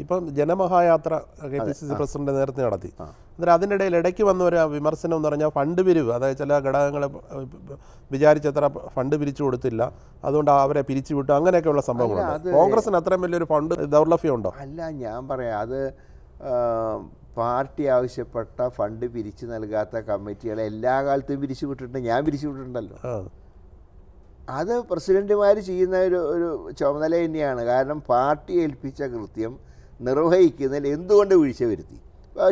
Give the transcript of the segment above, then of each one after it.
ഇപ്പം ജനമഹായാത്ര KPCC president നേരത്തെ നടത്തി. അന്നേരം അതിനിടയിൽ ഇടയ്ക്ക് വന്ന ഒരു വിമർശനം എന്ന് പറഞ്ഞാൽ ഫണ്ട് പിരിവ്, അതായത് ചില ഘടകങ്ങൾ വിചാരിച്ചത്ര ഫണ്ട് പിരിച്ചു കൊടുത്തില്ല, അതുകൊണ്ട് അവരെ പിരിച്ചുവിട്ടു, അങ്ങനെയൊക്കെയുള്ള സംഭവങ്ങളുണ്ട്. കോൺഗ്രസിന് അത്രയും വലിയൊരു ഫണ്ട് ദൗർലഭ്യം ഉണ്ടോ? അല്ല, ഞാൻ പറയാം, അത് പാർട്ടി ആവശ്യപ്പെട്ട ഫണ്ട് പിരിച്ചു നൽകാത്ത കമ്മിറ്റികളെ എല്ലാ കാലത്തും പിരിച്ചു വിട്ടിട്ടുണ്ട്. ഞാൻ പിരിച്ചു വിട്ടിട്ടുണ്ടല്ലോ. അത് പ്രസിഡന്റുമാർ ചെയ്യുന്ന ഒരു ചുമതല തന്നെയാണ്. കാരണം പാർട്ടി ഏൽപ്പിച്ച കൃത്യം നിർവഹിക്കുന്നതിൽ എന്തുകൊണ്ട് വീഴ്ച വരുത്തി.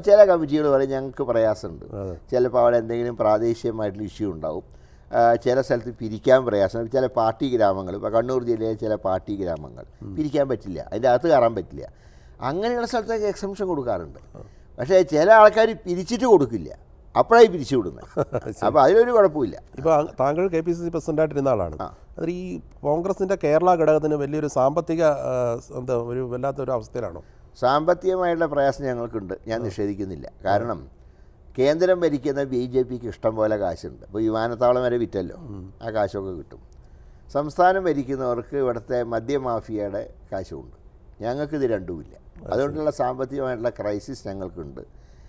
ചില കമ്മിറ്റികൾ പറയും ഞങ്ങൾക്ക് പ്രയാസമുണ്ട്, ചിലപ്പോൾ അവിടെ എന്തെങ്കിലും പ്രാദേശികമായിട്ടുള്ള ഇഷ്യൂ ഉണ്ടാവും, ചില സ്ഥലത്ത് പിരിക്കാൻ പ്രയാസം, ചില പാർട്ടി ഗ്രാമങ്ങൾ, ഇപ്പോൾ കണ്ണൂർ ജില്ലയിലെ ചില പാർട്ടി ഗ്രാമങ്ങൾ പിരിക്കാൻ പറ്റില്ല, അതിൻ്റെ അകത്ത് കയറാൻ പറ്റില്ല, അങ്ങനെയുള്ള സ്ഥലത്തൊക്കെ എക്സംഷൻ കൊടുക്കാറുണ്ട്. പക്ഷേ ചില ആൾക്കാർ പിരിച്ചിട്ട് കൊടുക്കില്ല, അപ്പോഴായി പിരിച്ചു വിടുന്നത്. അപ്പോൾ അതിലൊരു കുഴപ്പമില്ല. ഇപ്പോൾ താങ്കൾ KPCC പ്രസിഡൻ്റായിട്ടിരുന്ന ആളാണ്. അതിൽ ഈ കോൺഗ്രസിൻ്റെ കേരള ഘടകത്തിന് വലിയൊരു സാമ്പത്തിക ഒരു വല്ലാത്തൊരു അവസ്ഥയിലാണോ? സാമ്പത്തികമായിട്ടുള്ള പ്രയാസം ഞങ്ങൾക്കുണ്ട്, ഞാൻ നിഷേധിക്കുന്നില്ല. കാരണം കേന്ദ്രം ഭരിക്കുന്ന BJPക്ക് ഇഷ്ടം പോലെ കാശുണ്ട്. ഇപ്പോൾ വിമാനത്താവളം വരെ വിറ്റല്ലോ, ആ കാശൊക്കെ കിട്ടും. സംസ്ഥാനം ഭരിക്കുന്നവർക്ക് ഇവിടുത്തെ മദ്യമാഫിയയുടെ കാശുമുണ്ട്. ഞങ്ങൾക്കിത് രണ്ടുമില്ല. അതുകൊണ്ടുള്ള സാമ്പത്തികമായിട്ടുള്ള ക്രൈസിസ് ഞങ്ങൾക്കുണ്ട്.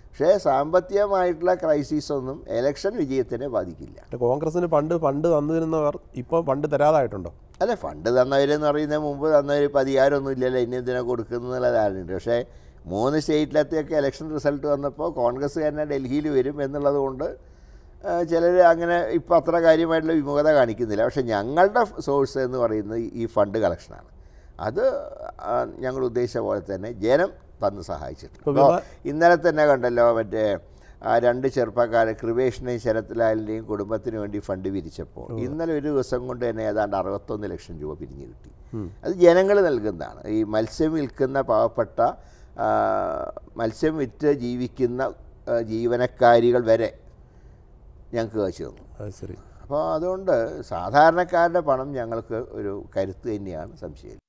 പക്ഷേ സാമ്പത്തികമായിട്ടുള്ള ക്രൈസിസ് ഒന്നും ഇലക്ഷൻ വിജയത്തിനെ ബാധിക്കില്ല. കോൺഗ്രസിന് ഫണ്ട് തന്നിരുന്നവർ ഇപ്പോൾ ഫണ്ട് തരാതായിട്ടുണ്ടോ? അല്ല, ഫണ്ട് തന്നവരെന്ന് പറയുന്നത് മുമ്പ് തന്നവർ ഇപ്പോൾ അധികാരമൊന്നും ഇല്ലല്ലോ, ഇനി എന്തിനാ കൊടുക്കുന്നുള്ള ധാരണയുണ്ട്. പക്ഷേ 3 സ്റ്റേറ്റിലത്തെയൊക്കെ ഇലക്ഷൻ റിസൾട്ട് വന്നപ്പോൾ കോൺഗ്രസ് തന്നെ ഡൽഹിയിൽ വരും എന്നുള്ളത് കൊണ്ട് ചിലർ അങ്ങനെ ഇപ്പോൾ അത്ര കാര്യമായിട്ടുള്ള വിമുഖത കാണിക്കുന്നില്ല. പക്ഷേ ഞങ്ങളുടെ സോഴ്സ് എന്ന് പറയുന്നത് ഈ ഫണ്ട് കളക്ഷനാണ്. അത് ഞങ്ങൾ ഉദ്ദേശിച്ച പോലെ തന്നെ ജനം തന്ന് സഹായിച്ചിട്ടുണ്ട്. ഇപ്പോൾ ഇന്നലെ തന്നെ കണ്ടല്ലോ, മറ്റേ 2 ചെറുപ്പക്കാരെ കൃപേഷിനെയും ശരത്ലാലിൻ്റെയും കുടുംബത്തിന് വേണ്ടി ഫണ്ട് പിരിച്ചപ്പോൾ ഇന്നലെ ഒരു ദിവസം കൊണ്ട് തന്നെ ഏതാണ്ട് 61 ലക്ഷം രൂപ പിരിഞ്ഞു കിട്ടി. അത് ജനങ്ങൾ നൽകുന്നതാണ്. ഈ മത്സ്യം വിൽക്കുന്ന പാവപ്പെട്ട മത്സ്യം വിറ്റ് ജീവിക്കുന്ന ജീവനക്കാരികൾ വരെ ഞങ്ങൾക്ക് കാശ് തന്നു. ശരി. അപ്പോൾ അതുകൊണ്ട് സാധാരണക്കാരുടെ പണം ഞങ്ങൾക്ക് ഒരു കരുത്ത് തന്നെയാണ്, സംശയമില്ല.